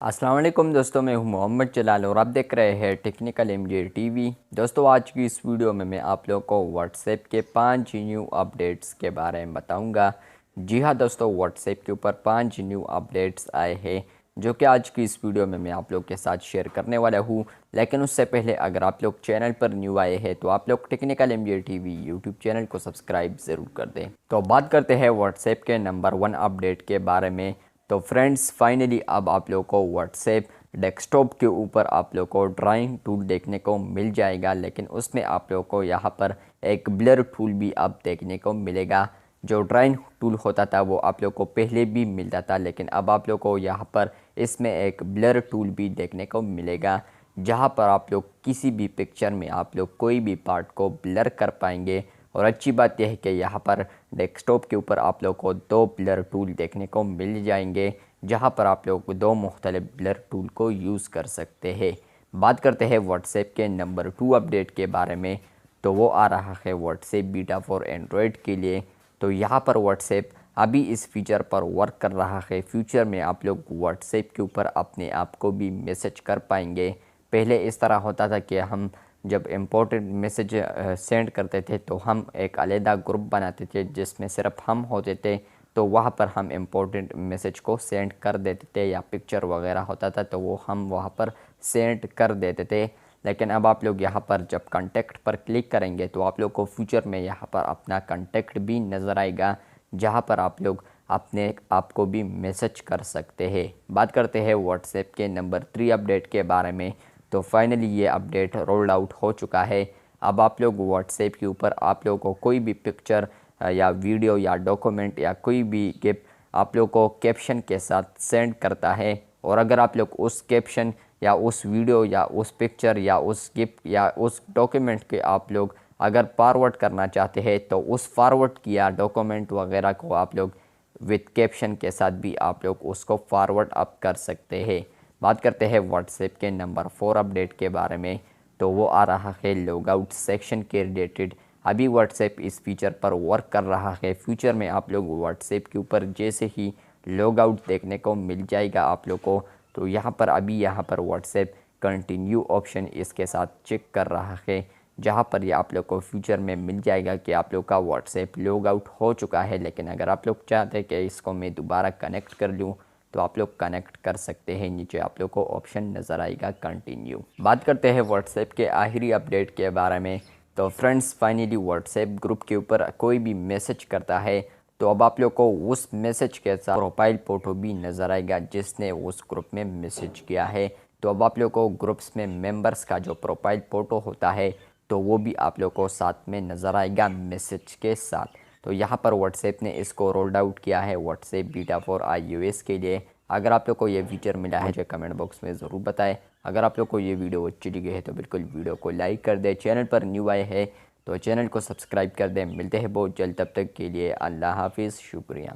अस्सलाम वालेकुम दोस्तों, मैं हूं मोहम्मद जलाल और आप देख रहे हैं टेक्निकल एमजे टीवी। दोस्तों, आज की इस वीडियो में मैं आप लोगों को व्हाट्सएप के 5 न्यू अपडेट्स के बारे में बताऊंगा। जी हां दोस्तों, व्हाट्सएप के ऊपर 5 न्यू अपडेट्स आए हैं जो कि आज की इस वीडियो में मैं आप लोग के साथ शेयर करने वाला हूं। लेकिन उससे पहले अगर आप लोग चैनल पर न्यू आए हैं तो आप लोग technical MJ TV YouTube channel को सब्सक्राइब ज़रूर कर दें। तो बात करते हैं व्हाट्सएप के नंबर 1 अपडेट के बारे में। तो फ्रेंड्स, फाइनली अब आप लोगों को व्हाट्सएप डेस्कटॉप के ऊपर आप लोगों को ड्राइंग टूल देखने को मिल जाएगा, लेकिन उसमें आप लोगों को यहाँ पर एक ब्लर टूल भी अब देखने को मिलेगा। जो ड्राइंग टूल होता था वो आप लोगों को पहले भी मिलता था, लेकिन अब आप लोगों को यहाँ पर इसमें एक ब्लर टूल भी देखने को मिलेगा, जहाँ पर आप लोग किसी भी पिक्चर में आप लोग कोई भी पार्ट को ब्लर कर पाएंगे। और अच्छी बात यह है कि यहाँ पर डेस्कटॉप के ऊपर आप लोग को 2 ब्लर टूल देखने को मिल जाएंगे, जहाँ पर आप लोग 2 मुख्तलिफ ब्लर टूल को यूज़ कर सकते हैं। बात करते हैं व्हाट्सएप के नंबर 2 अपडेट के बारे में। तो वो आ रहा है व्हाट्सएप बीटा फॉर एंड्रॉयड के लिए। तो यहाँ पर व्हाट्सएप अभी इस फीचर पर वर्क कर रहा है। फ्यूचर में आप लोग व्हाट्सएप के ऊपर अपने आप को भी मैसेज कर पाएंगे। पहले इस तरह होता था कि हम जब इम्पोर्टेंट मैसेज सेंड करते थे तो हम एक अलहदा ग्रुप बनाते थे जिसमें सिर्फ हम होते थे, तो वहाँ पर हम इम्पोर्टेंट मैसेज को सेंड कर देते थे, या पिक्चर वगैरह होता था तो वो हम वहाँ पर सेंड कर देते थे। लेकिन अब आप लोग यहाँ पर जब कॉन्टैक्ट पर क्लिक करेंगे तो आप लोग को फ्यूचर में यहाँ पर अपना कॉन्टैक्ट भी नज़र आएगा, जहाँ पर आप लोग अपने आप को भी मैसेज कर सकते हैं। बात करते हैं व्हाट्सएप के नंबर 3 अपडेट के बारे में। तो फाइनली ये अपडेट रोल्ड आउट हो चुका है। अब आप लोग व्हाट्सएप के ऊपर आप लोगों को कोई भी पिक्चर या वीडियो या डॉक्यूमेंट या कोई भी गिफ्ट आप लोग को कैप्शन के साथ सेंड करता है, और अगर आप लोग उस कैप्शन या उस वीडियो या उस पिक्चर या उस गिफ्ट या उस डॉक्यूमेंट के आप लोग अगर फॉरवर्ड करना चाहते हैं तो उस फॉरवर्ड किया डॉक्यूमेंट वगैरह को आप लोग विद कैप्शन के साथ भी आप लोग उसको फॉरवर्ड अप कर सकते हैं। बात करते हैं व्हाट्सएप के नंबर 4 अपडेट के बारे में। तो वो आ रहा है लॉग आउट सेक्शन के रिलेटेड। अभी व्हाट्सएप इस फीचर पर वर्क कर रहा है। फ्यूचर में आप लोग व्हाट्सएप के ऊपर जैसे ही लॉग आउट देखने को मिल जाएगा आप लोग को, तो यहाँ पर व्हाट्सएप कंटिन्यू ऑप्शन इसके साथ चेक कर रहा है, जहाँ पर ये आप लोग को फ्यूचर में मिल जाएगा कि आप लोग का व्हाट्सएप लॉग आउट हो चुका है। लेकिन अगर आप लोग चाहते हैं कि इसको मैं दोबारा कनेक्ट कर लूँ तो आप लोग कनेक्ट कर सकते हैं। नीचे आप लोग को ऑप्शन नज़र आएगा कंटिन्यू। बात करते हैं व्हाट्सएप के आखिरी अपडेट के बारे में। तो फ्रेंड्स, फाइनली व्हाट्सएप ग्रुप के ऊपर कोई भी मैसेज करता है तो अब आप लोग को उस मैसेज के साथ प्रोफाइल फ़ोटो भी नज़र आएगा जिसने उस ग्रुप में मैसेज किया है। तो अब आप लोग को ग्रुप्स में मेंबर्स का जो प्रोफाइल फ़ोटो होता है तो वो भी आप लोग को साथ में नज़र आएगा मैसेज के साथ। तो यहाँ पर व्हाट्सएप ने इसको रोल्ड आउट किया है व्हाट्सएप बीटा फॉर iOS के लिए। अगर आप लोग को ये फीचर मिला है मुझे कमेंट बॉक्स में ज़रूर बताएं। अगर आप लोग को ये वीडियो अच्छी लगी है तो बिल्कुल वीडियो को लाइक कर दें। चैनल पर न्यू आए हैं तो चैनल को सब्सक्राइब कर दें। मिलते हैं बहुत जल्द, तब तक के लिए अल्लाह हाफिज़, शुक्रिया।